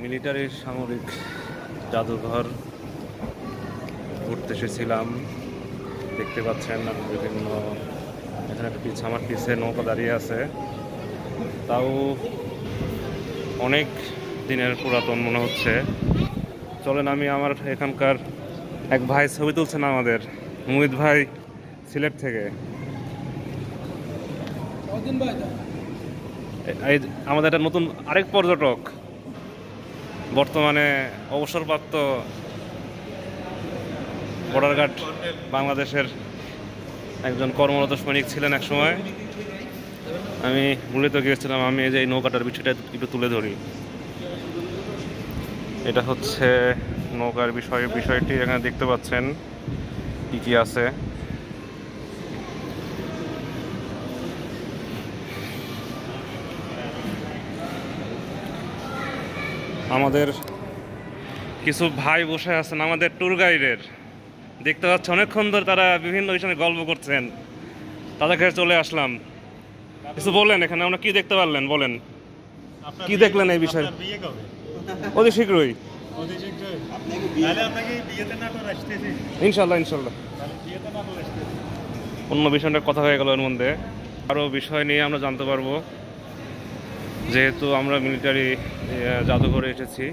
মিলিটারির সামরিক জাদুঘর ঘুরতে এসেছিলাম। দেখতে পাচ্ছেন বিভিন্ন, এখানে একটা আমার পিছে নৌকা দাঁড়িয়ে আছে, তাও অনেক দিনের পুরাতন মনে হচ্ছে। চলেন, আমি আমার এখানকার এক ভাই ছবি তুলছেন আমাদের, মুহিত ভাই সিলেট থেকে। এই আমাদের একটা নতুন আরেক পর্যটক, বর্তমানে অবসরপ্রাপ্ত বর্ডার গার্ড বাংলাদেশের একজন কর্মরত সৈনিক ছিলেন এক সময়। আমি মূলত গিয়েছিলাম, আমি এই যে এই নৌকাটার বিষয়টা একটু তুলে ধরি। এটা হচ্ছে নৌকার বিষয়টি এখানে দেখতে পাচ্ছেন কি কি আছে। আমাদের কিছু ভাই বসে আছেন, আমাদের ট্যুর গাইডের, দেখতে পাচ্ছি অনেকক্ষণ ধরে তারা বিভিন্ন বিষয়ে গল্প করছেন, তাদের কাছে চলে আসলাম। কিছু বলেন, এখানে আমরা কি দেখতে পারলেন, বলেন কি দেখলেন এই বিষয়ে? অতি শীঘ্রই ইনশাল্লাহ ইনশাল্লাহ। অন্য বিষয়টা কথা হয়ে গেল, এর মধ্যে আরও বিষয় নিয়ে আমরা জানতে পারবো, যেহেতু আমরা মিলিটারি জাদুঘরে এসেছি।